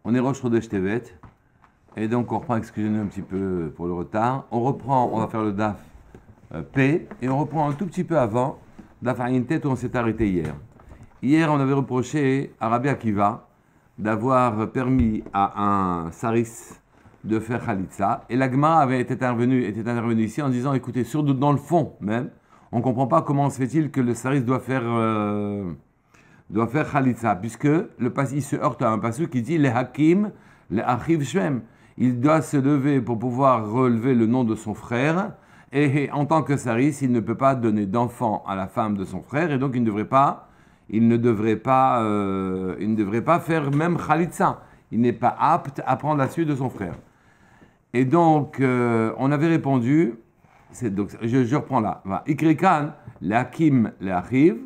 On est Rosh Chodesh Tevet. Et donc on reprend, excusez-nous un petit peu pour le retard. On reprend, on va faire le DAF P. Et on reprend un tout petit peu avant DAF Ayin Tet où on s'est arrêté hier. Hier, on avait reproché à Rabbi Akiva d'avoir permis à un saris de faire Khalitsa. Et la Gemara était intervenue ici en disant, écoutez, surtout dans le fond même, on ne comprend pas comment se fait-il que le saris doit faire Khalitsa, puisque il se heurte à un passage qui dit, les Hakim, les Achiv Shem. Il doit se lever pour pouvoir relever le nom de son frère, et en tant que saris, il ne peut pas donner d'enfant à la femme de son frère, et donc il ne devrait pas faire même Khalitsa. Il n'est pas apte à prendre la suite de son frère. Et donc, on avait répondu, donc, je reprends là, Ikrikan, l'Hakim, l'Achiv,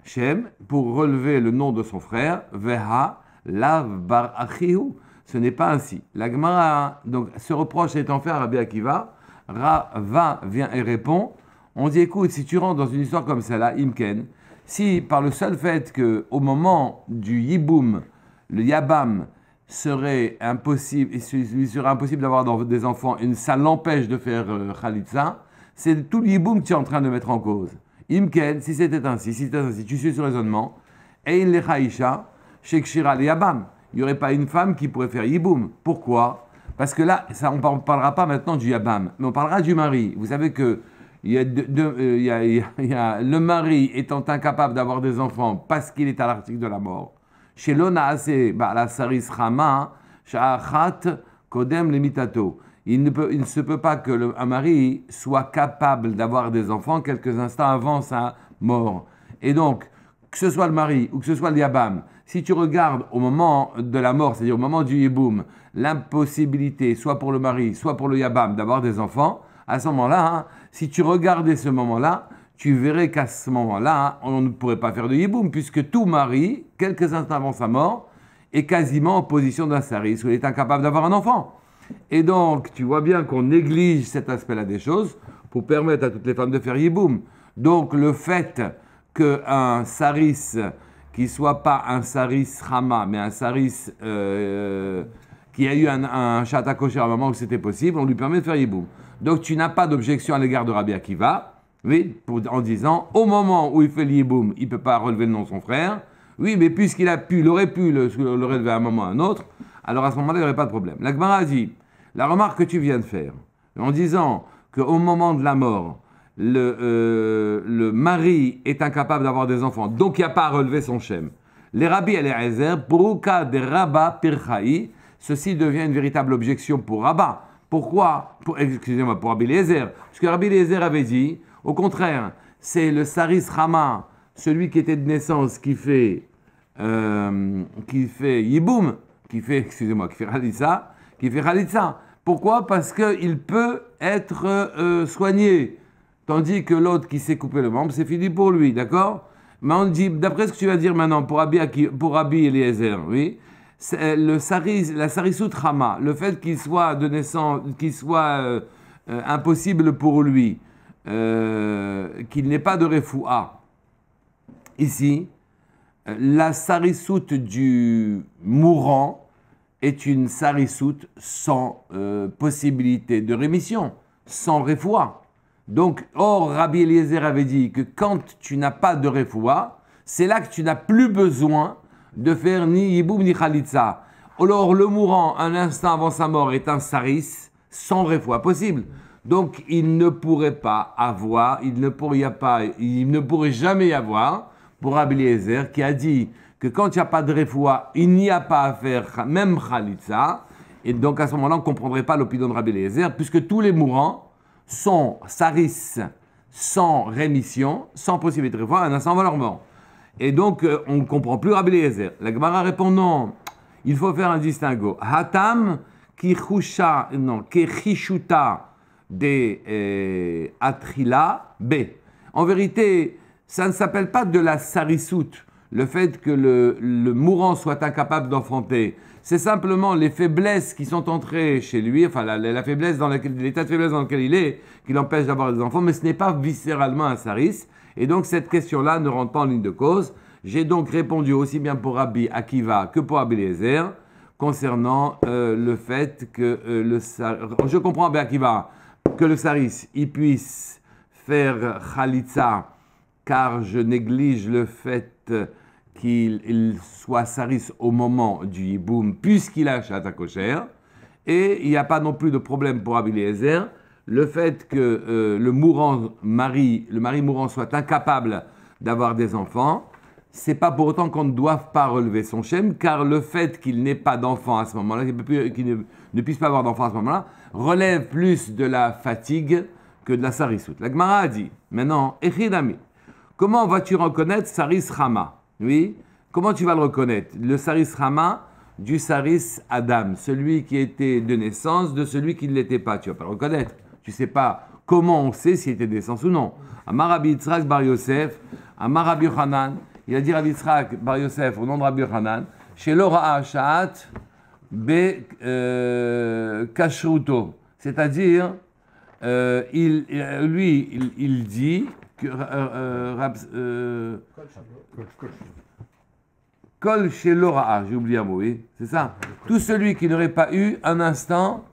Shem, pour relever le nom de son frère, Veha, Lav Bar Achihu. Ce n'est pas ainsi. La Gemara, donc, ce reproche étant fait à Rabbi Akiva, Rava vient et répond, on dit, écoute, si tu rentres dans une histoire comme celle-là, Imken, si par le seul fait qu'au moment du Yiboum, le Yabam serait impossible, il serait impossible d'avoir des enfants et ça l'empêche de faire Khalitsa, c'est tout le Yiboum que tu es en train de mettre en cause. Imken, si c'était ainsi, tu suis ce raisonnement, Ein lechaïcha, shekshira le Yabam. Il n'y aurait pas une femme qui pourrait faire Yiboum. Pourquoi? Parce que là, on ne parlera pas maintenant du Yabam, mais on parlera du mari. Vous savez que le mari étant incapable d'avoir des enfants parce qu'il est à l'article de la mort. Chez l'Onaase, la saris Rama, Sha'achat Kodem Lemitato. Il ne se peut pas qu'un mari soit capable d'avoir des enfants quelques instants avant sa mort. Et donc, que ce soit le mari ou que ce soit le Yabam, si tu regardes au moment de la mort, c'est-à-dire au moment du Yiboum, l'impossibilité, soit pour le mari, soit pour le Yabam, d'avoir des enfants, à ce moment-là, si tu regardais ce moment-là, tu verrais qu'à ce moment-là, on ne pourrait pas faire de Yiboum, puisque tout mari, quelques instants avant sa mort, est quasiment en position d'un saris, où il est incapable d'avoir un enfant. Et donc, tu vois bien qu'on néglige cet aspect-là des choses pour permettre à toutes les femmes de faire Yiboum. Donc, le fait qu'un saris qui ne soit pas un saris Rama, mais un saris qui a eu un chat kosher à un moment où c'était possible, on lui permet de faire Yiboum. Donc, tu n'as pas d'objection à l'égard de Rabbi Akiva, oui, en disant, au moment où il fait le Yiboum, il ne peut pas relever le nom de son frère. Oui, mais puisqu'il aurait pu le relever à un moment ou à un autre, alors à ce moment-là, il n'y aurait pas de problème. La Gemara dit, la remarque que tu viens de faire, en disant qu'au moment de la mort, le mari est incapable d'avoir des enfants, donc il n'y a pas à relever son shem. Les rabbis et les Ezer, Bruka de Rabba Pirchaï, ceci devient une véritable objection pour Rabba. Pourquoi? Pour Rabbi Eliezer. Parce que Rabbi Eliezer avait dit, au contraire, c'est le saris Rama, celui qui était de naissance, qui fait Yiboum, qui fait Khalitsa. Pourquoi? Parce qu'il peut être soigné. Tandis que l'autre qui s'est coupé le membre, c'est fini pour lui, d'accord? Mais on dit, d'après ce que tu vas dire maintenant, pour Rabbi Eliezer, oui, la sarisut Rama, le fait qu'il soit de naissance, qu'il soit impossible pour lui, qu'il n'ait pas de refoua. Ici, la sarisut du mourant est une sarisut sans possibilité de rémission, sans refoua. Donc, or, Rabbi Eliezer avait dit que quand tu n'as pas de refoua, c'est là que tu n'as plus besoin de faire ni Yiboum ni Khalitsa. Alors, le mourant, un instant avant sa mort, est un saris sans refoua possible. Donc, il ne pourrait pas avoir, il ne pourrait jamais y avoir, pour Rabbi Eliezer, qui a dit que quand il n'y a pas de refoua, il n'y a pas à faire même Khalitsa. Et donc, à ce moment-là, on ne comprendrait pas l'opinion de Rabbi Eliezer, puisque tous les mourants sont saris sans rémission, sans possibilité de refoua, un instant avant leur mort. Et donc, on ne comprend plus Rabbi Eliezer. La Gemara répond non, il faut faire un distinguo. Hatam ki chishuta de atrila b. En vérité, ça ne s'appelle pas de la sarisut, le fait que le mourant soit incapable d'enfanter. C'est simplement les faiblesses qui sont entrées chez lui, enfin la faiblesse l'état de faiblesse dans lequel il est, qui l'empêche d'avoir des enfants, mais ce n'est pas viscéralement un saris. Et donc cette question-là ne rentre pas en ligne de cause. J'ai donc répondu aussi bien pour Rabbi Akiva que pour Rabbi Eliezer concernant le fait que je comprends, Ben Akiva, que le saris, il puisse faire khalitsa, car je néglige le fait qu'il soit saris au moment du yiboum, puisqu'il a Shat kosher, et il n'y a pas non plus de problème pour Rabbi Eliezer, le fait que le mari mourant soit incapable d'avoir des enfants, c'est pas pour autant qu'on ne doive pas relever son shem, car le fait qu'il n'ait pas d'enfant à ce moment-là, qu'il ne puisse pas avoir d'enfant à ce moment-là, relève plus de la fatigue que de la sarissout. La Gemara a dit, maintenant, Echidami, comment vas-tu reconnaître saris Rama? Oui, comment tu vas le reconnaître? Le saris Rama du saris Adam, celui qui était de naissance, de celui qui ne l'était pas. Tu ne vas pas le reconnaître. Tu ne sais pas comment on sait s'il était de naissance ou non. Amar Rabbi Yitzhak bar Yosef, Amar Rabbi Yochanan, il a dit Rabbi Yitzhak bar Yosef au nom de Rabbi Yochanan, chez l'Ora Sha'at be Kashruto. C'est-à-dire, il dit que Kol chez l'Ora, j'ai oublié un mot, oui, c'est ça. Tout celui qui n'aurait pas eu un instant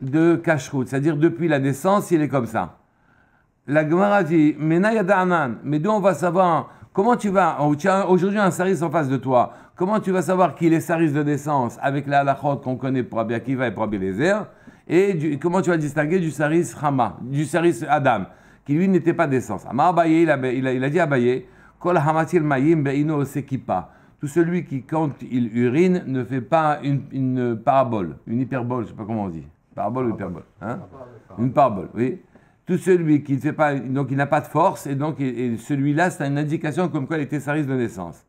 de kashrut, c'est-à-dire depuis la naissance, il est comme ça. La Gemara dit, mais d'où on va savoir, comment tu vas, tu as aujourd'hui un saris en face de toi, comment tu vas savoir qu'il est saris de naissance avec la halachot qu'on connaît pour Rabbi Akiva et pour Rabbi Eliezer, et comment tu vas distinguer du saris Rama, du saris Adam, qui lui n'était pas de naissance. Amar Abaye, il a dit Abaye, Kol hamatil mayim be'ino sekipa. Tout celui qui, quand il urine, ne fait pas une parabole, une hyperbole, je ne sais pas comment on dit. Parabole ou hyperbole, hein? Une parabole, oui. Tout celui qui ne fait pas, donc il n'a pas de force, et donc celui-là, c'est une indication comme quoi il était saris de naissance.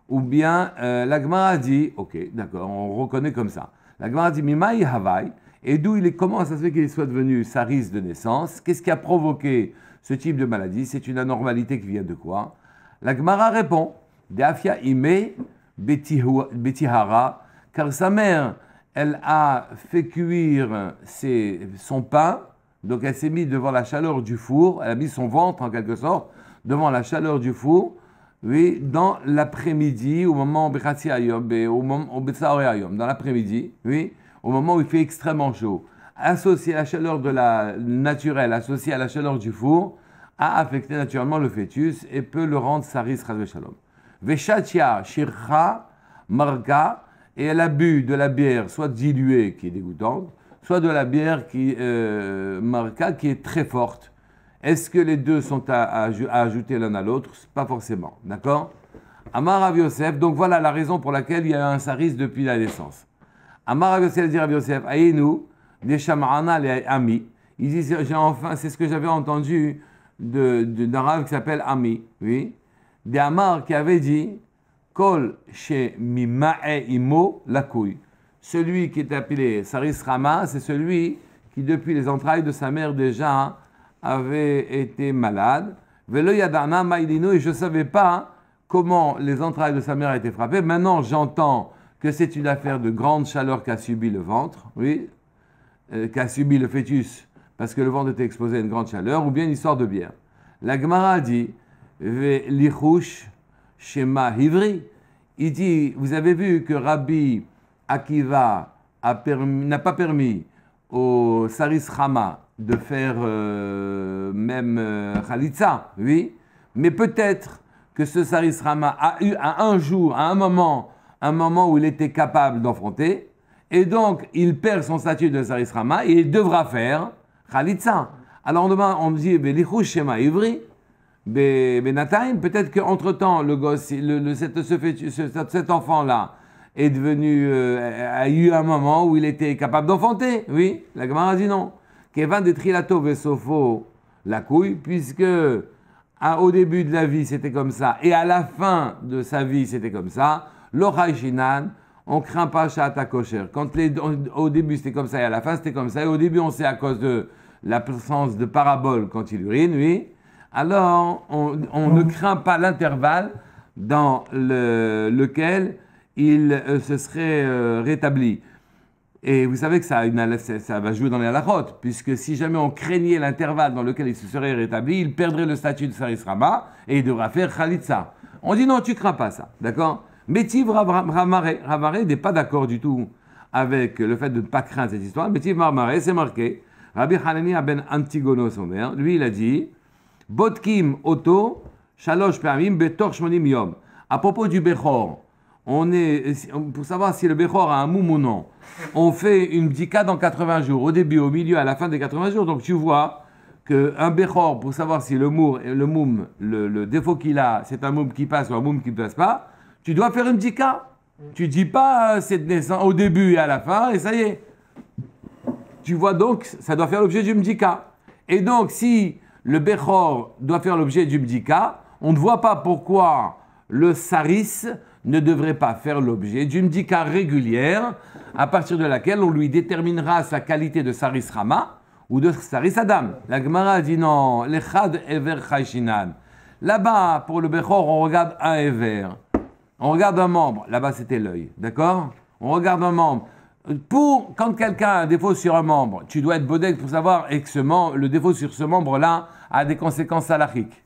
Ou bien, la Gemara dit, ok, d'accord, on reconnaît comme ça. La Gemara dit, Mimai Havai, et comment ça se fait qu'il soit devenu saris de naissance? Qu'est-ce qui a provoqué ce type de maladie? C'est une anormalité qui vient de quoi? La Gemara répond, Deafia ime betihara, car sa mère, elle a fait cuire son pain, donc elle s'est mise devant la chaleur du four, elle a mis son ventre en quelque sorte devant la chaleur du four, oui, dans l'après-midi, au moment dans l'après-midi, oui, au moment où il fait extrêmement chaud. Associé à la chaleur de la naturelle, associé à la chaleur du four, a affecté naturellement le fœtus et peut le rendre saris chas v'shalom. Veshatia shircha marga, et elle a bu de la bière soit diluée qui est dégoûtante, soit de la bière qui marga qui est très forte. Est-ce que les deux sont à ajouter l'un à l'autre? Pas forcément, d'accord? Amar Rav Yosef, donc voilà la raison pour laquelle il y a un saris depuis la naissance. Amar Rav Yosef dit Rav Yosef, Ayenu, des Shamarana les Ami. Il dit, c'est ce que j'avais entendu d'un Rav qui s'appelle Ami, oui, des Amar qui avait dit, Kol chez Mima'e Imo Lakouy. Celui qui est appelé Saris Rama, c'est celui qui, depuis les entrailles de sa mère déjà, avait été malade. Velo Yadana Maïlino, et je ne savais pas comment les entrailles de sa mère étaient frappées. Maintenant, j'entends que c'est une affaire de grande chaleur qu'a subi le ventre, oui, qu'a subi le fœtus, parce que le ventre était exposé à une grande chaleur, ou bien une histoire de bière. La Gemara dit, Lichush Shema Hivri, il dit, vous avez vu que Rabbi Akiva n'a pas permis au Saris Rama de faire même Khalitsa, oui, mais peut-être que ce Saris Rama a eu à un jour, à un moment où il était capable d'enfronter, et donc il perd son statut de Saris Rama et il devra faire Khalitsa. Alors on dit, Lichush Shema Ivri, Benataim, peut-être qu'entre-temps, le gosse, cet enfant-là est devenu, a eu un moment où il était capable d'enfanter. Oui, la Gemara dit non. Kevan de Trilato Vesofo la couille, puisque au début de la vie c'était comme ça, et à la fin de sa vie c'était comme ça, l'Oraïchinan, on craint pas Shata Kosher. Au début c'était comme ça et à la fin c'était comme ça, et au début on sait à cause de l'absence de parabole quand il urine, oui. Alors, on ne craint pas l'intervalle dans lequel il se serait rétabli. Et vous savez que ça va jouer dans les halachot, puisque si jamais on craignait l'intervalle dans lequel il se serait rétabli, il perdrait le statut de Saris Rama et il devra faire Khalitsa. On dit non, tu crains pas ça, d'accord? Métiv Ravare n'est pas d'accord du tout avec le fait de ne pas craindre cette histoire. Métiv Ravare, c'est marqué. Rabbi Hanania ben Antigonos Omer, lui il a dit Botkim Oto Shalosh Pe'amim Betor Shmonim Yom. À propos du Bechor, pour savoir si le Bechor a un moum ou non, on fait une bdika dans 80 jours, au début, au milieu, à la fin des 80 jours. Donc tu vois qu'un Bechor, pour savoir si le moum, le défaut qu'il a, c'est un moum qui passe ou un moum qui ne passe pas, tu dois faire une bdika. Tu dis pas c'est de naissance au début et à la fin, et ça y est. Tu vois donc, ça doit faire l'objet du bdika. Et donc, si le Bechor doit faire l'objet du bdika, on ne voit pas pourquoi le saris ne devrait pas faire l'objet d'une bdika régulière, à partir de laquelle on lui déterminera sa qualité de saris rama ou de saris adam. La Gemara dit non, l'echad ever chayshinan. Là-bas, pour le Bechor, on regarde un ever. On regarde un membre. Là-bas, c'était l'œil. D'accord? On regarde un membre. Quand quelqu'un a un défaut sur un membre, tu dois être bodek pour savoir et que le défaut sur ce membre-là a des conséquences halachiques.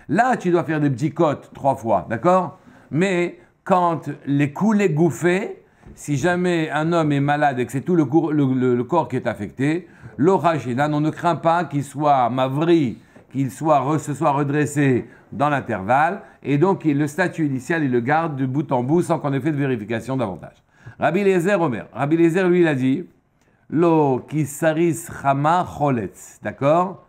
Là, tu dois faire des bdikot 3 fois, d'accord? Mais quand les coulées gouffées, si jamais un homme est malade et que c'est tout le corps qui est affecté, l'oragina, on ne craint pas qu'il soit mavri, qu'il se soit redressé dans l'intervalle, et donc le statut initial, il le garde de bout en bout sans qu'on ait fait de vérification davantage. Rabbi Eliezer Omer. Rabbi Eliezer, lui, il a dit Lo kisaris chama choletz. D'accord?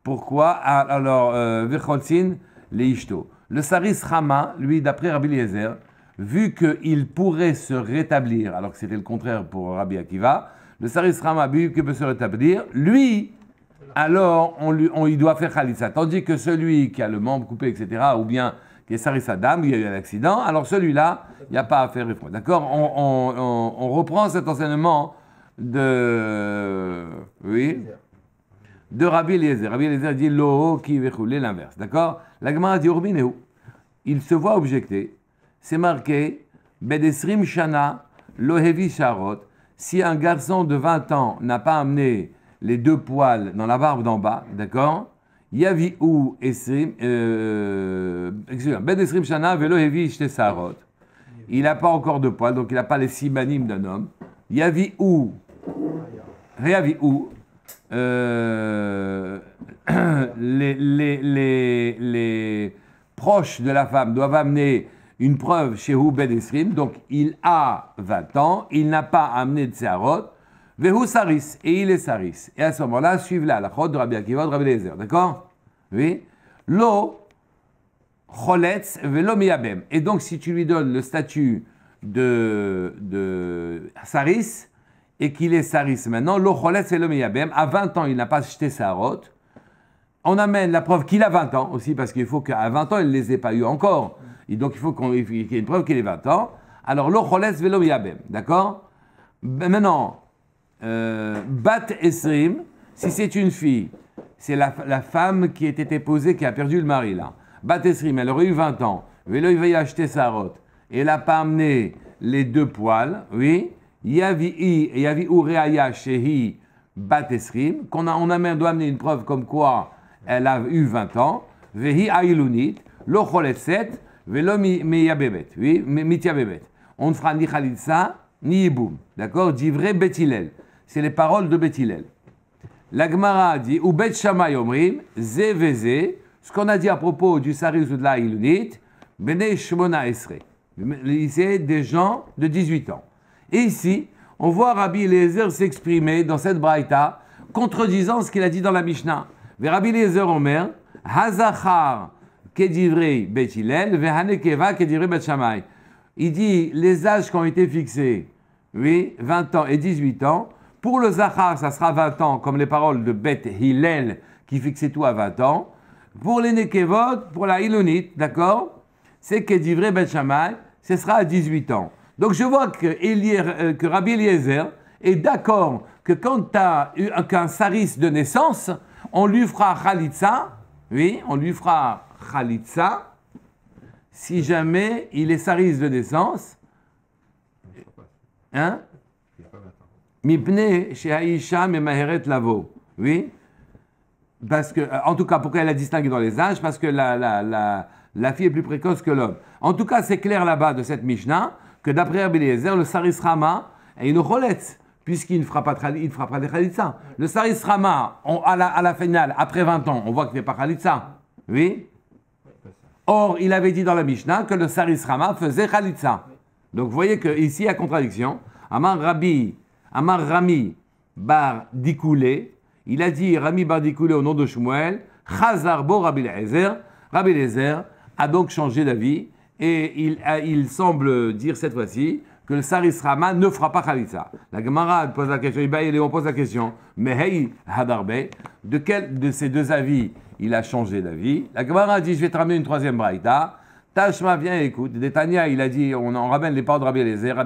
Pourquoi? Alors, vecholzin leishto. Le saris chama, lui, d'après Rabbi Eliezer, vu qu'il pourrait se rétablir, alors que c'était le contraire pour Rabbi Akiva, le saris chama, vu qu'il peut se rétablir, lui, alors il doit faire khalitsa. Tandis que celui qui a le membre coupé, etc., ou bien qui est saris adam, il y a eu un accident, alors celui-là, il n'y a pas à faire effort. D'accord? On reprend cet enseignement de Rabbi Eliezer. Rabbi Eliezer dit lo qui vechoulé l'inverse. D'accord? La Gemara dit Urbineu. Il se voit objecter. C'est marqué Bedesrim Shana Lohevi Sharot. Si un garçon de 20 ans n'a pas amené les 2 poils dans la barbe d'en bas, d'accord? Yavi ou Esrim, excusez-moi, Bedesrim Shana Velohevi Shte Sarot. Il n'a pas encore de poils, donc il n'a pas les simanim d'un homme. Yavi ou les proches de la femme doivent amener une preuve chez Hu Ben Esrim, donc il a 20 ans, il n'a pas amené de Seharot, Vehu Saris, et il est Saris. Et à ce moment-là, suivez la halachot de Rabbi Akiva, de Rabbi Eliezer, d'accord? Oui. Lo Choletz Velo Miyabem. Et donc, si tu lui donnes le statut de Saris, et qu'il est Saris maintenant, Lo Choletz Velo Miyabem, à 20 ans, il n'a pas jeté Seharot. On amène la preuve qu'il a 20 ans aussi, parce qu'il faut qu'à 20 ans, il ne les ait pas eu encore. Et donc, il faut qu'il y ait une preuve qu'il ait 20 ans. Alors, Lo Choletz Velo Miyabem, d'accord? Maintenant, Bat Esrim, si c'est une fille, c'est la femme qui était épousée qui a perdu le mari là. Bat Esrim, elle aurait eu 20 ans, Velo il va acheter sa rote, et elle n'a pas amené les 2 poils, oui. Yavi Ureaya Shehi Bat Esrim, on doit amener une preuve comme quoi elle a eu 20 ans, Vehi Ailunit, Lo Choletset, Velo Miyabebet, oui, Mityabebet. On ne fera ni Khalitsa, ni Yiboum, d'accord? Divrei Bet Hillel. C'est les paroles de Bet Hillel. La Gemara dit, ou Bet Shammai Omrim, Ze Veze, ce qu'on a dit à propos du Saris ou de la Ilunit, Bene Shmona Esre. C'est des gens de 18 ans. Et ici, on voit Rabbi Eliezer s'exprimer dans cette braïta, contredisant ce qu'il a dit dans la Mishnah. Ve Rabbi Eliezer Omer, Hazachar Kedivrei Bet Hillel, Vehanekeva Kedivrei Bet Shammai. Il dit, les âges qui ont été fixés, oui, 20 ans et 18 ans, pour le Zachar, ça sera 20 ans, comme les paroles de Bet Hillel, qui fixait tout à 20 ans. Pour les Nekevot, pour la Ilonite, d'accord, c'est Kedivrei Bet Shammai, ce sera à 18 ans. Donc je vois que Rabbi Eliezer est d'accord que quand tu as un saris de naissance, on lui fera Khalitsa, oui, on lui fera Khalitsa, si jamais il est saris de naissance, hein? Mipne chez Aïcha memaheret lavo. Oui? Parce que, en tout cas, pourquoi elle a distingué dans les âges? Parce que la la fille est plus précoce que l'homme. En tout cas, c'est clair là-bas de cette Mishnah que d'après Rabbi Eliezer, le Saris Rama est une roulette, puisqu'il ne fera pas de Khalitsa. Le Saris Rama, à la finale, après 20 ans, on voit qu'il ne fait pas Khalitsa. Oui. Or, il avait dit dans la Mishnah que le Saris Rama faisait Khalitsa. Donc, vous voyez qu'ici, il y a contradiction. Amar Rami Bar Dikoulé, il a dit Rami Bar Dikoulé au nom de Shmuel, Chazar Bo Rabbi Eliezer. Rabbi Eliezer a donc changé d'avis et il semble dire cette fois-ci que le Saris Rama ne fera pas Khalitsa. La Gemara pose la question, on pose la question, mais hey Hadarbe, de quel de ces deux avis il a changé d'avis? La Gemara dit, je vais te ramener une troisième braïta. Tashma, viens et écoute. Détania, il a dit, on en ramène les paroles de Rabbi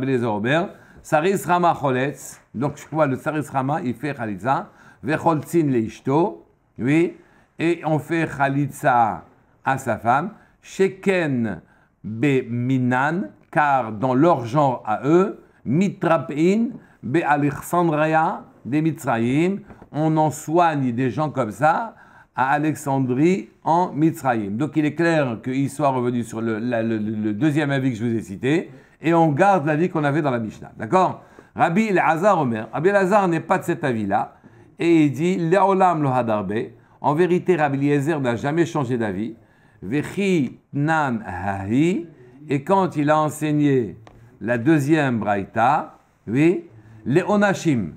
Eliezer Ober, Saris Rama Choletz, donc je vois le Saris Rama, il fait Khalitsa, Vecholtzin Leishto, oui, et on fait Khalitsa à sa femme, Sheken Be Minan, car dans leur genre à eux, Mitrapein Be Alexandria de Mitzrayim, on en soigne des gens comme ça à Alexandrie en Mitzrayim. Donc il est clair qu'il soit revenu sur le deuxième avis que je vous ai cité, et on garde l'avis qu'on avait dans la Mishnah. D'accord? Rabbi Elazar Omer. Rabbi Elazar n'est pas de cet avis-là, et il dit Leolam lo hadarbe. En vérité, Rabbi Eliezer n'a jamais changé d'avis. Vechi nan hahi. Et quand il a enseigné la deuxième braïta, oui, les onashim,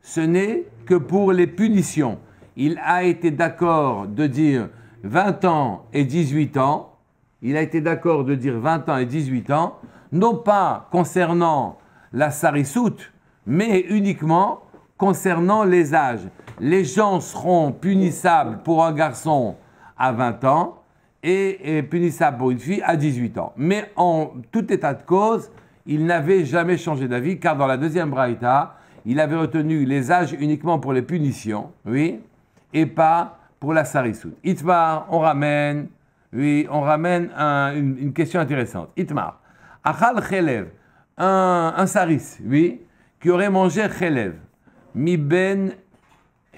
ce n'est que pour les punitions. Il a été d'accord de dire 20 ans et 18 ans. Il a été d'accord de dire 20 ans et 18 ans, non pas concernant la sarissoute, mais uniquement concernant les âges. Les gens seront punissables pour un garçon à 20 ans et punissables pour une fille à 18 ans. Mais en tout état de cause, il n'avait jamais changé d'avis, car dans la deuxième braïta, il avait retenu les âges uniquement pour les punitions, oui, et pas pour la sarissoute. Itmar, on ramène une question intéressante. Itmar, achal chelev, un saris, oui, qui aurait mangé chelev, mi ben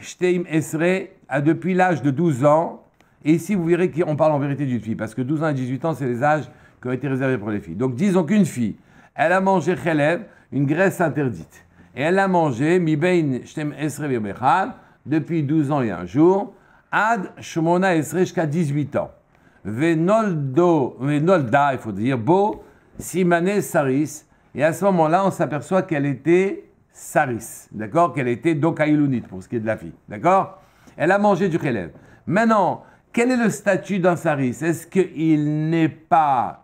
shteim esre, depuis l'âge de 12 ans. Et ici, vous verrez qu'on parle en vérité d'une fille, parce que 12 ans et 18 ans, c'est les âges qui ont été réservés pour les filles. Donc, disons qu'une fille, elle a mangé chelev, une graisse interdite. Et elle a mangé, mi ben shteim esre v'yomechad, depuis 12 ans et un jour, ad shmona esre jusqu'à 18 ans. Venolda, il faut dire, bo simane saris. Et à ce moment-là, on s'aperçoit qu'elle était saris, d'accord? Qu'elle était donc aïlounite, pour ce qui est de la fille, d'accord? Elle a mangé du chelev. Maintenant, quel est le statut d'un saris? Est-ce qu'il n'est pas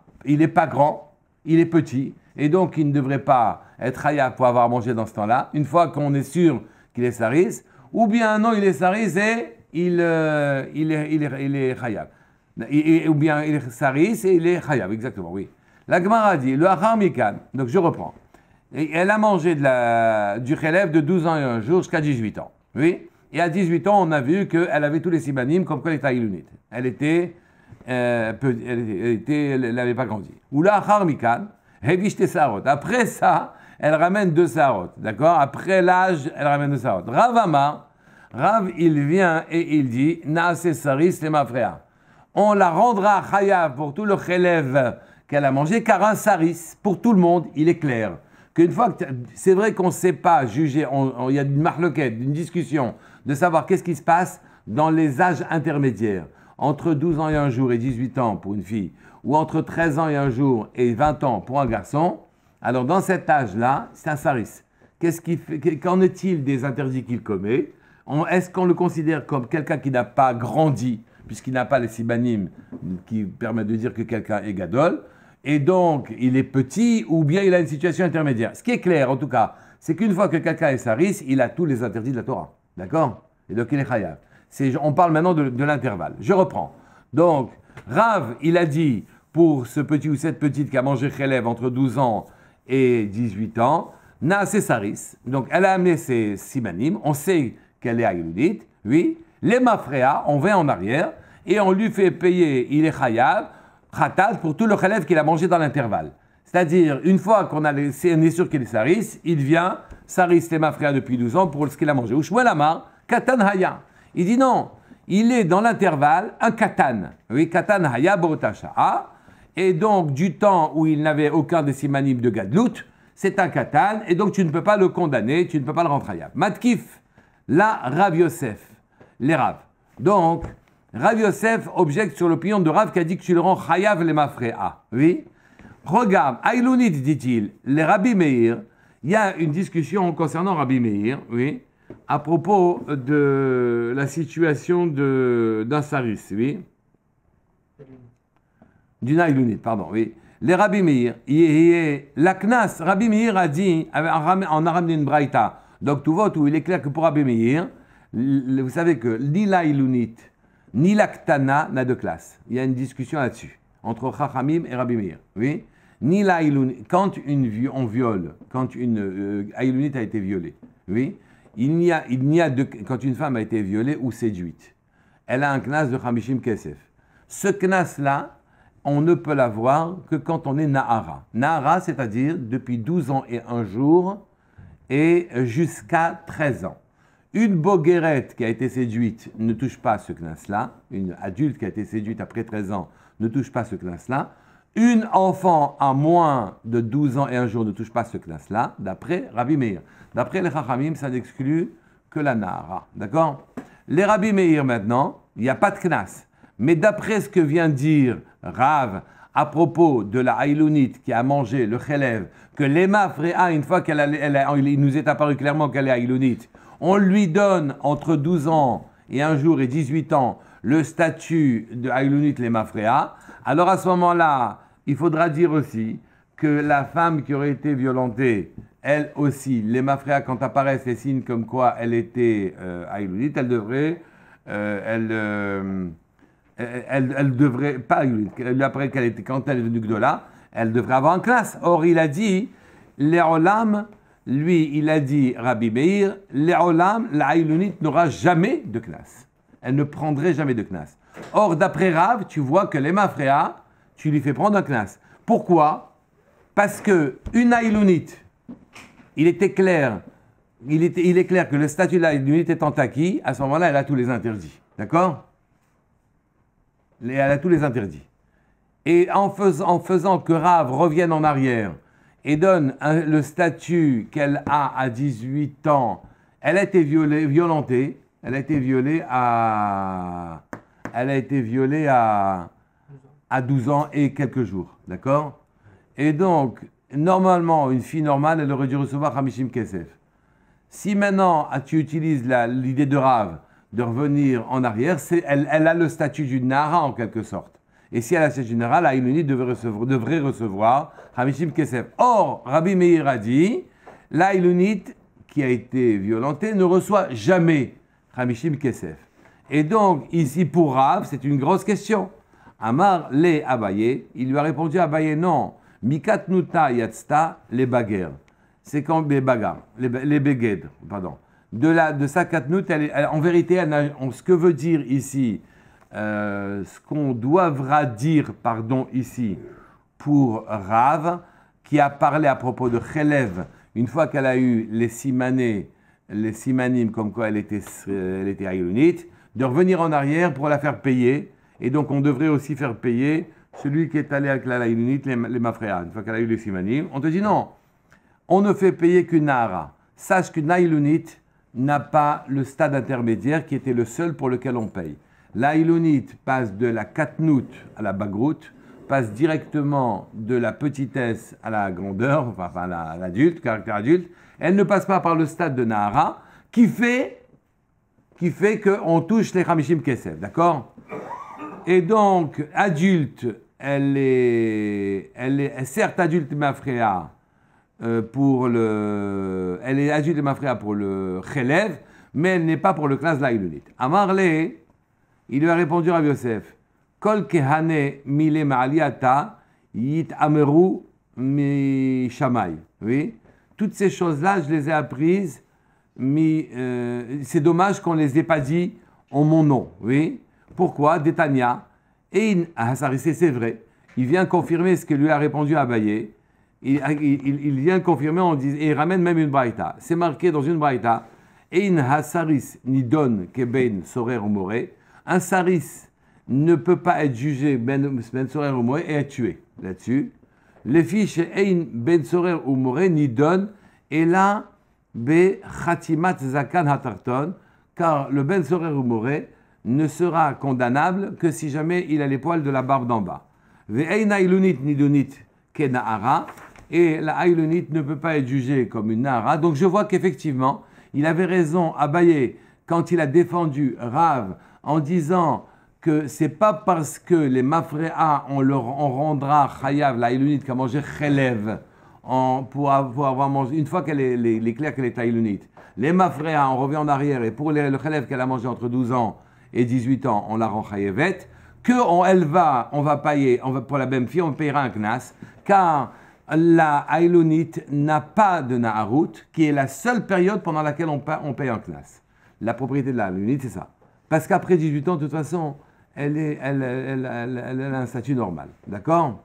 grand, il est petit, et donc il ne devrait pas être hayab pour avoir mangé dans ce temps-là, une fois qu'on est sûr qu'il est saris, ou bien non, il est saris et il est hayab. Ou bien il est saris et il est hayab, exactement, oui. La Gemara dit, le achar mikan, donc je reprends, et elle a mangé du chelev de 12 ans et un jour jusqu'à 18 ans, oui. Et à 18 ans, on a vu qu'elle avait tous les simanim, comme quoi elle était aïlounite. Elle n'avait pas grandi. Ou la achar mikan, hevishte sarot. Après ça, elle ramène 2 sarot. D'accord? Après l'âge, elle ramène 2 sarot. Rav Amar, Rav, il vient et il dit, naase saris le mafrea. On la rendra chayav pour tout le chelev qu'elle a mangé, car un saris, pour tout le monde, il est clair. Qu'une fois que c'est vrai qu'on ne sait pas juger, il y a une marloquette, une discussion, de savoir qu'est-ce qui se passe dans les âges intermédiaires, entre 12 ans et un jour et 18 ans pour une fille, ou entre 13 ans et un jour et 20 ans pour un garçon. Alors dans cet âge-là, c'est un saris. Qu'en est-il des interdits qu'il commet? Est-ce qu'on le considère comme quelqu'un qui n'a pas grandi, puisqu'il n'a pas les sibanim qui permettent de dire que quelqu'un est gadol, et donc il est petit, ou bien il a une situation intermédiaire? Ce qui est clair, en tout cas, c'est qu'une fois que quelqu'un est saris, il a tous les interdits de la Torah. D'accord? Et donc il est chayav. On parle maintenant de l'intervalle. Je reprends. Donc, Rav, il a dit, pour ce petit ou cette petite qui a mangé chelev entre 12 ans et 18 ans, naase saris. Donc, elle a amené ses simanim. On sait qu'elle est aïlounite. Oui. Les mafréas, on va en arrière et on lui fait payer, il est chayav, khatat, pour tout le chelev qu'il a mangé dans l'intervalle. C'est-à-dire, une fois qu'on est sûr qu'il est saris, il vient saris les mafréas depuis 12 ans pour ce qu'il a mangé. Ou Shmuel Amar, katan haya. Il dit non, il est dans l'intervalle un katan. Oui, katan haya bo'otasha'a. Et donc, du temps où il n'avait aucun des simanim de gadlout, c'est un katan, et donc tu ne peux pas le condamner, tu ne peux pas le rendre hayab. Matkif, la Rav Yosef, les Rav. Donc, Rav Yosef objecte sur l'opinion de Rav qui a dit que tu le rends chayav les mafréa. Oui. Regarde, Aïlounit, dit-il, les Rabbi Meir, il y a une discussion concernant Rabbi Meir, oui, à propos de la situation d'un saris, oui. D'une Aïlounit, pardon, oui. Les Rabbi Meir, la Knas, Rabbi Meir a dit, on a ramené une braïta, donc tout vote où il est clair que pour Rabbi Meir, vous savez que ni l'Aïlounit, ni la Ktana n'a de classe. Il y a une discussion là-dessus, entre Chachamim et Rabbi Meir, oui. Ni l'Aïlounit, quand une Aïlounit a été violée, oui, il n'y a de, quand une femme a été violée ou séduite, elle a un knas de Hamishim Kesef. Ce knas-là, on ne peut l'avoir que quand on est Nahara. Nahara, c'est-à-dire depuis 12 ans et un jour et jusqu'à 13 ans. Une boguerette qui a été séduite ne touche pas ce knas-là. Une adulte qui a été séduite après 13 ans ne touche pas ce knas-là. Une enfant à moins de 12 ans et un jour ne touche pas ce knas-là, d'après Rabbi Meir. D'après les Chachamim, ça n'exclut que la Nahara. D'accord? Les Rabbi Meir maintenant, il n'y a pas de knas. Mais d'après ce que vient dire Rav à propos de la Aïlounit qui a mangé le chelev, que l'Ema Fréa, une fois il nous est apparu clairement qu'elle est Aïlounit, on lui donne entre 12 ans et un jour et 18 ans le statut de Aïlounit l'Ema Fréa, alors à ce moment-là, il faudra dire aussi que la femme qui aurait été violentée, elle aussi, l'Ema Fréa, quand apparaissent les signes comme quoi elle était Aïlounit, elle devrait... Elle devrait, pas après qu'elle était, quand elle est devenue Gdola, elle devrait avoir un classe. Or, il a dit, l'Olam, lui, il a dit, Rabbi Meir, l'Olam, la Aïlounit n'aura jamais de classe. Elle ne prendrait jamais de classe. Or, d'après Rav, tu vois que l'Ema Fréa, tu lui fais prendre un classe. Pourquoi? Parce que une Aïlounit, il était clair, il est clair que le statut de l'Aïlounit étant acquis, à ce moment-là, elle a tous les interdits. D'accord? Elle a tous les interdits. Et en faisant que Rav revienne en arrière et donne le statut qu'elle a à 18 ans, elle a été violentée, elle a été violée à 12 ans et quelques jours, d'accord? Et donc, normalement, une fille normale, elle aurait dû recevoir Hamishim Kesef. Si maintenant, tu utilises l'idée de Rav, de revenir en arrière, elle a le statut d'une Nahara en quelque sorte. Et si elle a le statut d'une Nahara, la Aïlounit devrait recevoir Hamishim Kesef. Or, Rabbi Meir a dit, la Aïlounit qui a été violentée ne reçoit jamais Hamishim Kesef. Et donc, ici pour Rav, c'est une grosse question. Amar le Abaye, il lui a répondu à Abaye, non, Mikatnuta Yatsta les baguères. C'est quand les bagarres, les beged, pardon. De sa katnout, en vérité, ce que veut dire ici, ce qu'on devra dire, ici, pour Rav, qui a parlé à propos de Chelev, une fois qu'elle a eu les simanim, comme quoi elle était Aïlounit, de revenir en arrière pour la faire payer, et donc on devrait aussi faire payer celui qui est allé avec la Aïlounit, les Mafréa, une fois qu'elle a eu les simanim. On te dit non, on ne fait payer qu'une Nahara. Sache qu'une Aïlounit n'a pas le stade intermédiaire qui était le seul pour lequel on paye. L'Aïlounit passe de la katnout à la bagrout, passe directement de la petitesse à la grandeur, enfin à l'adulte, caractère adulte. Elle ne passe pas par le stade de Nahara, qui fait qu'on touche les Hamishim Kesef, d'accord? Et donc, adulte, elle est certes adulte Mafréa, elle est adulte Mafréa pour le Chelev, mais elle n'est pas pour le classe de l'Aïlounit. Amarle, il lui a répondu à Yosef, Kol kehane mile ma'aliata yit ameru mi shamay. Oui, toutes ces choses-là, je les ai apprises, c'est dommage qu'on ne les ait pas dit en mon nom. Oui, pourquoi? Détania, et c'est vrai, il vient confirmer ce que lui a répondu Abaye. Il vient confirmer, et il ramène même une braïta. C'est marqué dans une braïta, Ein hasaris nidon keben sorer ou moré. Un saris ne peut pas être jugé ben sorer ou moré et être tué. Là-dessus, les fiches ein ben sorer ou moré ni donne et là be khatimat zakan hatarton, car le ben sorer ou moré ne sera condamnable que si jamais il a les poils de la barbe d'en bas. Ve ein ailunit ni donit ke nahara, et la ailunit ne peut pas être jugée comme une nahara. Donc je vois qu'effectivement, il avait raison Abaye quand il a défendu Rav en disant que c'est pas parce que les mafréa on rendra chayav la ailunit qu'a mangé chelev pour avoir mangé une fois qu'elle est les clairs qu'elle est ailunit. Les mafréa on revient en arrière et pour le chelev qu'elle a mangé entre 12 ans et 18 ans, on la rend chayevet, on va payer, pour la même fille, on payera un knas, car la ailunite n'a pas de naharut, qui est la seule période pendant laquelle on paye un knas. La propriété de la ailunite, c'est ça. Parce qu'après 18 ans, de toute façon, elle a un statut normal. D'accord?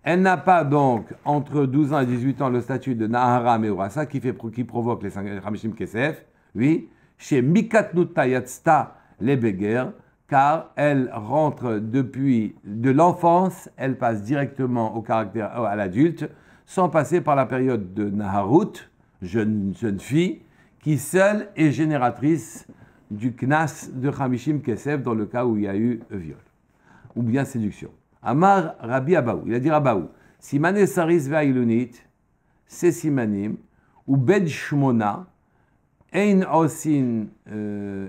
Elle n'a pas donc, entre 12 ans et 18 ans, le statut de nahara meurasa, qui provoque les Hamishim Kesef, oui, chez Mikatnut Tayatzta, les béguerres, car elle rentre depuis de l'enfance, elle passe directement au caractère à l'adulte, sans passer par la période de Naharut, jeune fille, qui seule est génératrice du Knas de Hamishim Kesef dans le cas où il y a eu viol, ou bien séduction. Amar Rabbi Abaou, il a dit Abaou, Simane Saris Ve'ailunit, c'est Simanim, ou Ben Shmona, Ein Osin,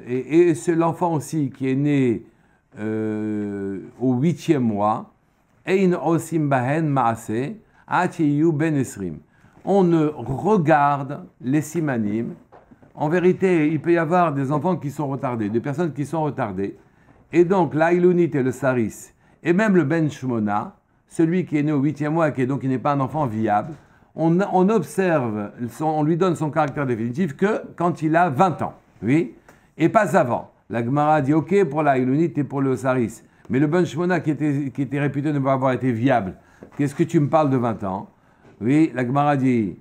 et c'est l'enfant aussi qui est né au 8e mois, Ein Osin Bahen Maase, Atiyu Ben Esrim. On ne regarde les simanim. En vérité, il peut y avoir des enfants qui sont retardés, des personnes qui sont retardées. Et donc, l'Ailunit et le Saris, et même le Ben Shmona, celui qui est né au 8e mois, qui n'est pas un enfant viable, on observe, on lui donne son caractère définitif que quand il a 20 ans, oui, et pas avant. La Gemara dit ok pour la Ilunit et pour le Saris, mais le Ben Shmona qui était réputé ne pas avoir été viable, qu'est-ce que tu me parles de 20 ans? Oui, la Gemara dit,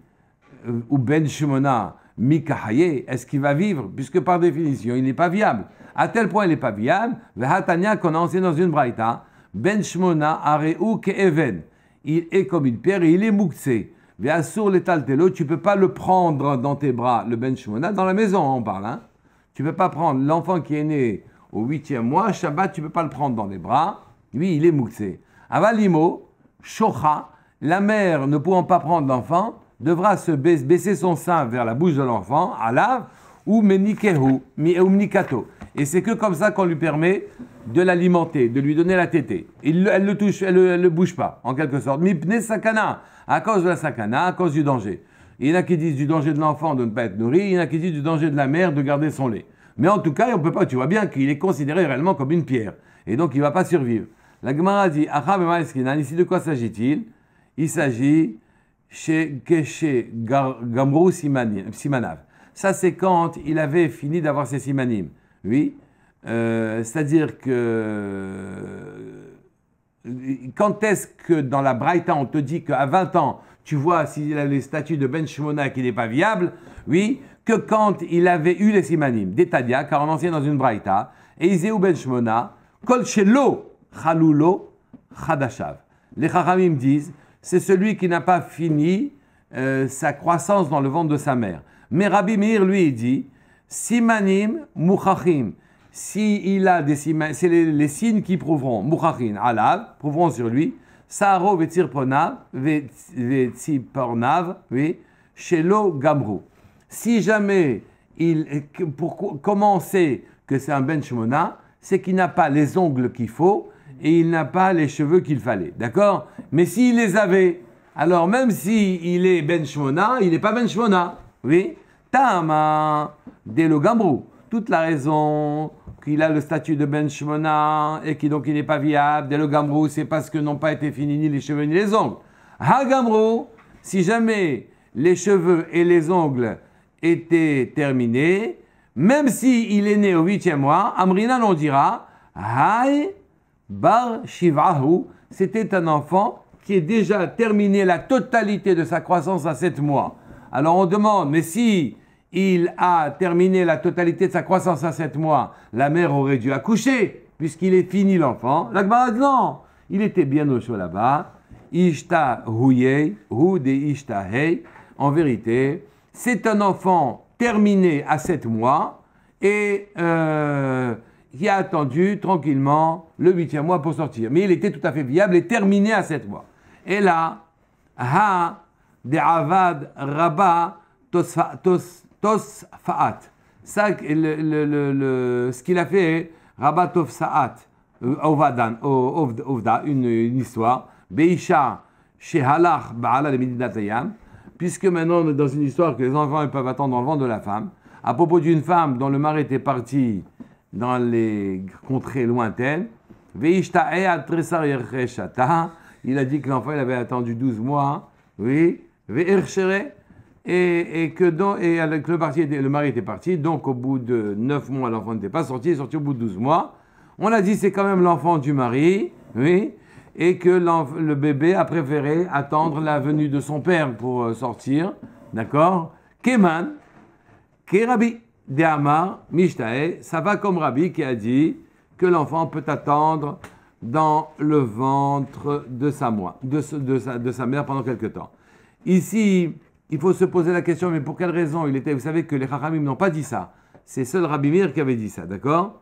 ou Ben Shmona, Mikahaye, est-ce qu'il va vivre? Puisque par définition, il n'est pas viable. À tel point il n'est pas viable, Vehatania qu'on a enseigné dans une braïta, Ben Shmona areu ke'even, il est comme une pierre et il est mouxé. Ve'asur letaltelo, tu ne peux pas le prendre dans tes bras, le Ben Shmona, dans la maison on parle, hein. Tu ne peux pas prendre l'enfant qui est né au 8e mois, Shabbat, tu ne peux pas le prendre dans les bras, lui il est mouxé. Avalimo, shocha, la mère ne pouvant pas prendre l'enfant, devra se baisser son sein vers la bouche de l'enfant, alav, ou menikehu, mnikato. Et c'est que comme ça qu'on lui permet de l'alimenter, de lui donner la tétée. Elle le touche, elle le bouge pas, en quelque sorte. Mipne sakana, à cause de la sakana, à cause du danger. Il y en a qui disent du danger de l'enfant de ne pas être nourri, il y en a qui disent du danger de la mère de garder son lait. Mais en tout cas, on peut pas, tu vois bien qu'il est considéré réellement comme une pierre. Et donc, il ne va pas survivre. La Gemara dit, ici de quoi s'agit-il? Il s'agit chez Gamrou Simanav. Ça, c'est quand il avait fini d'avoir ses simanim. Oui. C'est-à-dire que quand est-ce que dans la Braïta on te dit qu'à 20 ans tu vois s'il a les statuts de Ben Shmona qui n'est pas viable, oui, que quand il avait eu les simanim, d'Etadia, car on enseigne dans une Braïta, et Izéou Ben Shmona, Kol Shelo Chalulo Chadashav. Les Chachamim disent, c'est celui qui n'a pas fini sa croissance dans le ventre de sa mère. Mais Rabbi Meir lui il dit, Simanim Muchachim. Si il a des simanim, c'est les signes qui prouveront, Muchachin, Alav, prouveront sur lui, Saharo Vetzirponav, Vetzipornav, oui, Shelo Gamrou. Si jamais, comment on sait que c'est un Ben Shmona, c'est qu'il n'a pas les ongles qu'il faut et il n'a pas les cheveux qu'il fallait, d'accord? Mais s'il les avait, alors même s'il est Ben Shmona, il n'est pas Ben Shmona, oui? Tama, Delo Gamrou. Toute la raison qu'il a le statut de Ben Shmona et qui donc il n'est pas viable, dès le Gamrou, c'est parce que n'ont pas été finis ni les cheveux ni les ongles. Ha Gamrou, si jamais les cheveux et les ongles étaient terminés, même s'il est né au 8e mois, Amrina l'on dira, Hay Bar Shivahu, c'était un enfant qui a déjà terminé la totalité de sa croissance à 7 mois. Alors on demande, mais si il a terminé la totalité de sa croissance à 7 mois, la mère aurait dû accoucher, puisqu'il est fini l'enfant. La Gemara dit non, il était bien au chaud là-bas. Ishta huyei, hu de ishta hei. En vérité, c'est un enfant terminé à 7 mois et qui a attendu tranquillement le 8e mois pour sortir. Mais il était tout à fait viable et terminé à 7 mois. Et là, ha de avad rabba tosfaat. Ça, ce qu'il a fait, rabba tosfaat, ovda, une histoire. Beisha shehalach ba'ala le midinatayam. Puisque maintenant on est dans une histoire que les enfants ils peuvent attendre dans le ventre de la femme, à propos d'une femme dont le mari était parti dans les contrées lointaines, il a dit que l'enfant il avait attendu 12 mois, oui, et que le mari était parti, donc au bout de 9 mois l'enfant n'était pas sorti, il est sorti au bout de 12 mois. On a dit c'est quand même l'enfant du mari, oui, et que le bébé a préféré attendre la venue de son père pour sortir, d'accord? Keman, Kerabi, Dehamar, Mishtae, ça va comme Rabbi qui a dit que l'enfant peut attendre dans le ventre de sa mère pendant quelque temps. Ici, il faut se poser la question, mais pour quelle raison il était? Vous savez que les Chachamim n'ont pas dit ça. C'est seul Rabbi Meir qui avait dit ça, d'accord?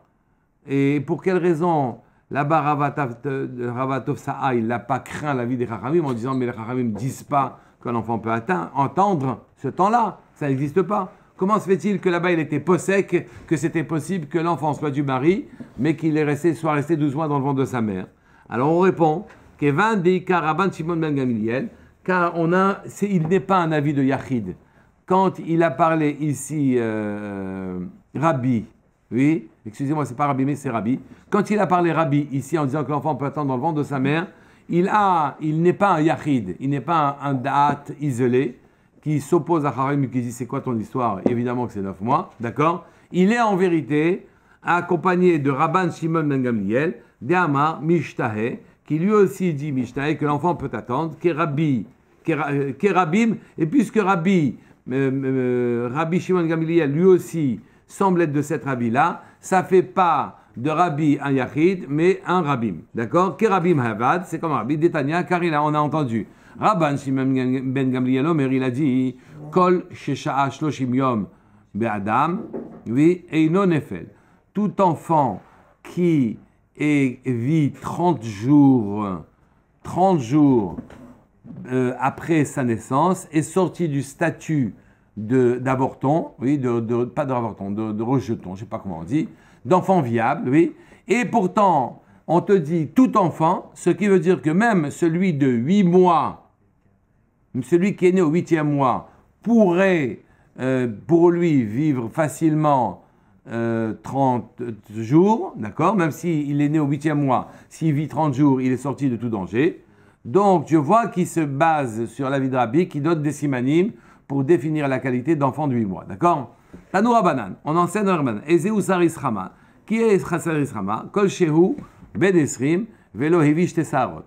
Et pour quelle raison? Là-bas, Ravatov Sa'a, il n'a pas craint la vie des Chachamim en disant mais les Chachamim ne disent pas qu'un enfant peut entendre ce temps-là. Ça n'existe pas. Comment se fait-il que là-bas il était possèque, que c'était possible que l'enfant soit du mari, mais qu'il soit resté 12 mois dans le ventre de sa mère? Alors on répond Kevan Deika Rabban Shimon ben Gamliel, car il n'est pas un avis de Yachid. Quand il a parlé ici, Rabbi, oui, excusez-moi, c'est pas Rabbi, mais c'est Rabbi. Quand il a parlé Rabbi ici en disant que l'enfant peut attendre dans le ventre de sa mère, il n'est pas un yachid, il n'est pas un da'at isolé qui s'oppose à Harim qui dit c'est quoi ton histoire? Évidemment que c'est 9 mois, d'accord? Il est en vérité accompagné de Rabban Shimon ben Gamliel, d'Amar Mishtahe, qui lui aussi dit Mishtahe que l'enfant peut attendre, Kerabbim, et puisque Rabbi Shimon ben Gamliel lui aussi semble être de cette Rabbi-là, ça fait pas de Rabbi un Yachid, mais un Rabbim. D'accord? Kerabim Havad, c'est comme Rabbi Détania, car on a entendu. Rabban Shimon ben Gamliel Omer, il a dit Kol Shesha'a Shloshim Yom Be'adam, oui, Eino Nefel. Tout enfant qui vit 30 jours après sa naissance est sorti du statut d'avorton, oui, pas d'avorton, de rejeton, je ne sais pas comment on dit, d'enfant viable, oui, et pourtant, on te dit tout enfant, ce qui veut dire que même celui de 8 mois, celui qui est né au 8e mois, pourrait, pour lui, vivre facilement 30 jours, d'accord, même s'il est né au 8e mois, s'il vit 30 jours, il est sorti de tout danger. Donc, je vois qu'il se base sur la vie de Rabbi, qui donne des simanim pour définir la qualité d'enfant de 8 mois. D'accord? Tanoura Banan, on enseigne dans Rabbanan. Ezeu Saris Rama. Qui est Saris Rama? Kol Shehu, Ben Esrim, Velo Hevish Tesarot.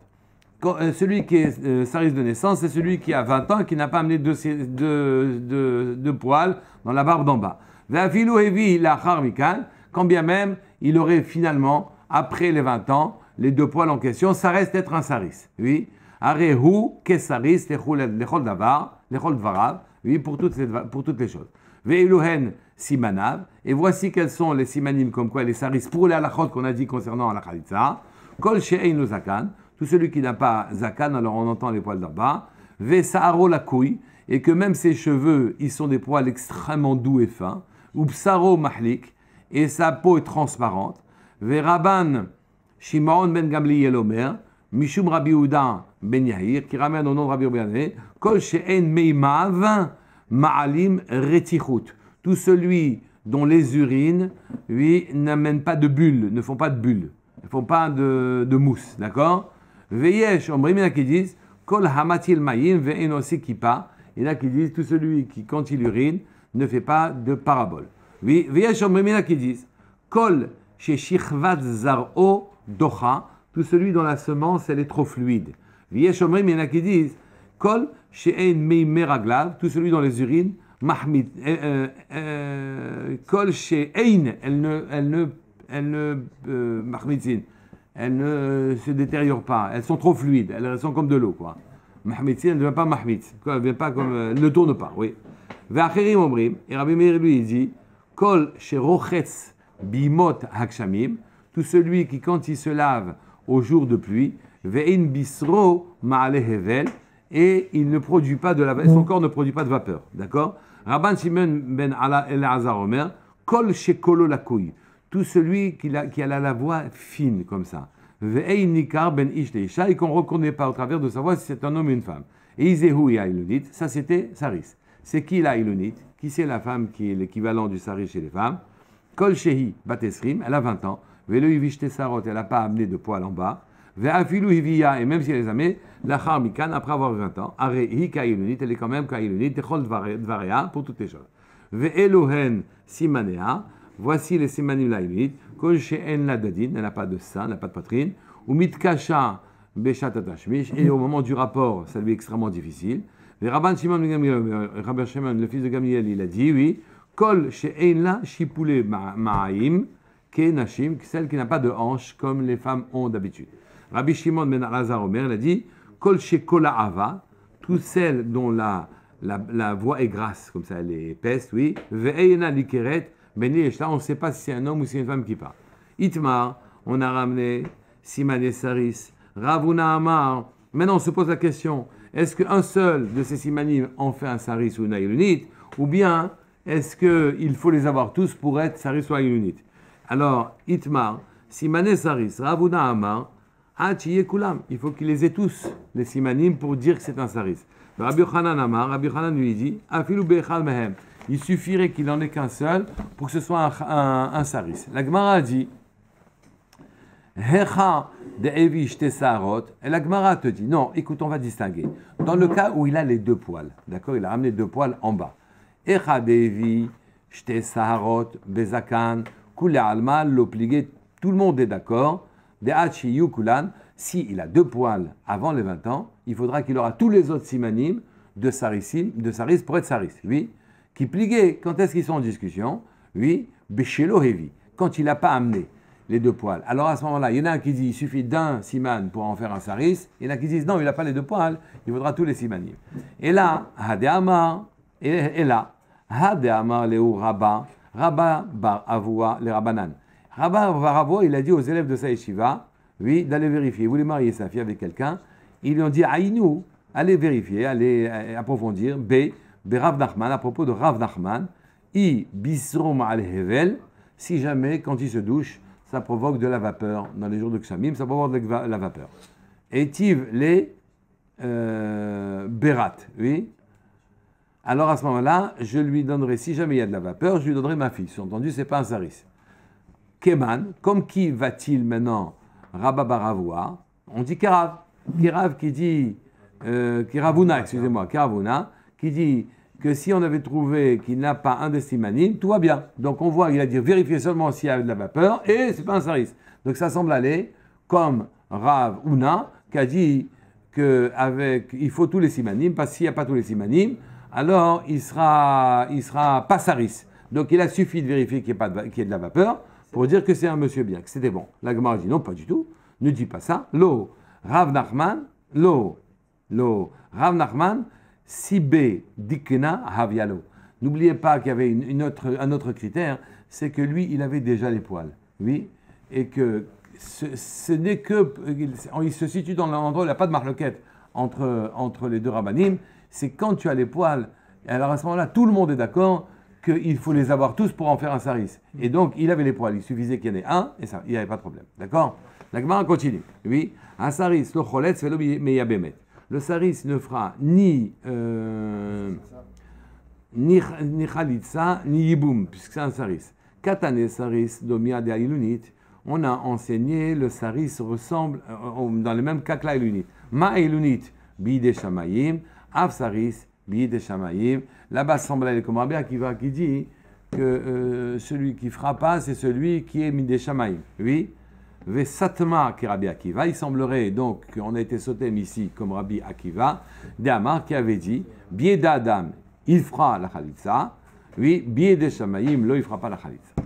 Celui qui est Saris de naissance, c'est celui qui a 20 ans et qui n'a pas amené de poils dans la barbe d'en bas. Ve'afilu Hevi Lachar Mikan, quand bien même il aurait finalement, après les 20 ans, les 2 poils en question, ça reste être un Saris. Oui. Arehu Kesaris, Lechol Davar, Lechol Dvarav, oui, pour toutes les choses. Ve'eluhen Simanav, et voici quels sont les simanim, comme quoi les saris, pour les halachot qu'on a dit concernant la khalitza. Kol she'einu zakan, tout celui qui n'a pas zakan, alors on entend les poils d'en bas. Ve'sa'aro lakouy, et que même ses cheveux, ils sont des poils extrêmement doux et fins. Ou psaro mahlik, et sa peau est transparente. Ve'raban Shimon ben Gamliel Omer, Mishum Rabbi Yehuda ben Yahir, qui ramène au nom de Rabbi Yehuda, Kol she'en meimav ma'alim retichut. Tout celui dont les urines, lui, n'amènent pas de bulles, ne font pas de bulles, ne font pas de mousse, d'accord? Veyesh, omrim, il y en a qui disent, Kol hamatil mayim ve'en osi kippa. Il y en a qui disent, tout celui qui, quand il urine, ne fait pas de parabole. Oui, veyesh, omrim, il y en a qui disent, Kol sheshichvat zar'o docha. Tout celui dont la semence, elle est trop fluide. Veyesh, omrim, il y en a qui disent, Kol she'en mei meraglav. Tout celui dont les urines mahmit, kol she'ein, elles ne mahmitzin, elles ne se détériorent pas, elles sont trop fluides, elles sont comme de l'eau, quoi. Mahmitzin, elle ne devient pas mahmitz, elle ne vient pas comme, elle ne tourne pas, oui. Ve'acherim omrim, et Rabbi Meir lui il dit, kol she'rochetz bimot hakshamim, tout celui qui quand il se lave au jour de pluie, ve'in bisro ma'ale hevel, et il ne produit pas de la, son corps ne produit pas de vapeur, d'accord? Rabban Shimon ben Elazar Omer, kol shekolo lakouy, tout celui qui a la voix fine comme ça, ve'ein nikar ben ish leisha, et qu'on ne reconnaît pas au travers de sa voix si c'est un homme ou une femme. Et Izehu et Aïlonit, ça c'était Saris. C'est qui l'Aïlonit? Qui c'est la femme qui est l'équivalent du Saris chez les femmes? Kol shehi batesrim, elle a 20 ans, ve'lo yivishte sarot, elle n'a pas amené de poils en bas, ve'afilu hiviya, et même si elle les a mis, lachar mikan, après avoir 20 ans, are hi ka'ilonit, elle est quand même ka'ilonit, techol dvarea, pour toutes les choses. Ve'elohen simanea, voici les simanim l'Aïlonit, kol she'en la dadin, elle n'a pas de sein, elle n'a pas de poitrine, ou mitkasha beshat atashmish, et au moment du rapport, ça lui est extrêmement difficile. Rabban Shimon ben Gamliel, Rabbi Shimon, le fils de Gamliel, il a dit, oui, kol she'en la shipule ma'aim, ke nashim, celle qui n'a pas de hanche, comme les femmes ont d'habitude. Rabbi Shimon ben Elazar Omer, il a dit, kol she'kola ava, toutes celles dont la voix est grasse, comme ça, elle est épaisse, oui, ve'eina likeret, ben yeshla, on ne sait pas si c'est un homme ou si c'est une femme qui parle. Itmar, on a ramené Simane Saris, Ravuna Amar, maintenant on se pose la question, est-ce qu'un seul de ces simanim en fait un saris ou une aïlonite, ou bien est-ce qu'il faut les avoir tous pour être saris ou aïlonite? Alors, Itmar, simane saris, Ravuna Amar, Hachiye kulam, il faut qu'il les ait tous, les simanim, pour dire que c'est un saris. Rabbi Yochanan Amar, Rabbi Yochanan lui dit, Afilu bechal mehem, il suffirait qu'il n'en ait qu'un seul pour que ce soit un saris. La Gemara a dit, Hecha de Evish Tesarot, et la Gemara te dit, non, écoute, on va distinguer. Dans le cas où il a les deux poils, d'accord, il a ramené deux poils en bas. Hecha de Evish Tesarot, Bezakan, Kule Alma, l'obligé, tout le monde est d'accord. De Hachi Yukulan, s'il a deux poils avant les 20 ans, il faudra qu'il aura tous les autres simanim de saris pour être saris. Oui. Qui pliguait, quand est-ce qu'ils sont en discussion? Oui. Beshelo Hevi, quand il n'a pas amené les deux poils. Alors à ce moment-là, il y en a un qui dit il suffit d'un siman pour en faire un saris, il y en a qui disent non, il n'a pas les deux poils, il faudra tous les simanim. Et là, Hadeamar, et là, Hadeamar Leu Rabba, Rabba Bar Avua, les Rabbanan. Rabba Bar Avua, il a dit aux élèves de sa yeshiva, oui, d'aller vérifier. Il voulait marier sa fille avec quelqu'un. Ils lui ont dit Aïnou, allez vérifier, allez approfondir. B, Rav Nachman, à propos de Rav Nachman, I bisrom al hevel, si jamais, quand il se douche, ça provoque de la vapeur. Dans les jours de Kshamim, ça provoque de la vapeur. Et tiv les berat, oui. Alors à ce moment-là, je lui donnerai, si jamais il y a de la vapeur, je lui donnerai ma fille. Entendu, c'est pas un saris. Keman, comme qui va-t-il maintenant Rabba Baravua, on dit Kerav. Kerav qui dit, Keravuna, excusez-moi, Keravuna, qui dit que si on avait trouvé qu'il n'a pas un des simanim, tout va bien. Donc on voit, il a dit vérifier seulement s'il y a de la vapeur, et c'est pas un saris. Donc ça semble aller comme Rav Una, qui a dit qu'il faut tous les simanim, parce que s'il n'y a pas tous les simanim, alors il sera pas saris. Donc il a suffi de vérifier qu'il y ait de la vapeur, pour dire que c'est un monsieur bien, que c'était bon. La Gemara dit non, pas du tout, ne dis pas ça. Lo, Rav Nachman, Rav Nachman, Sibé Dikena Havialo. N'oubliez pas qu'il y avait un autre critère, c'est que lui, il avait déjà les poils. Oui, et que ce n'est que. Il se situe dans l'endroit où il n'y a pas de marloquette entre les deux rabbanim, c'est quand tu as les poils. Alors à ce moment-là, tout le monde est d'accord qu'il faut les avoir tous pour en faire un saris. Et donc, il avait les poils, il suffisait qu'il y en ait un, et ça, il n'y avait pas de problème. D'accord? La Gemara continue. Oui, un saris, le choletz, velo meyabemet. Le saris ne fera ni chalitza, ni yiboum, puisque c'est un saris. Katane saris, domia de ailunit. On a enseigné, le saris ressemble, dans le même cas que l'ailunit. Ma ailunit, bide shamayim, av saris, bide shamayim. Là-bas, semble aller comme Rabbi Akiva qui dit que celui qui fera pas, c'est celui qui est midé shamayim. Oui. Vesatma qui Rabbi Akiva. Il semblerait donc qu'on a été sauté ici comme Rabbi Akiva, d'Amar qui avait dit Bieda Adam il fera la Khalitsa. Oui, billet des Shamaïm, là, il ne fera pas la Khalitsa.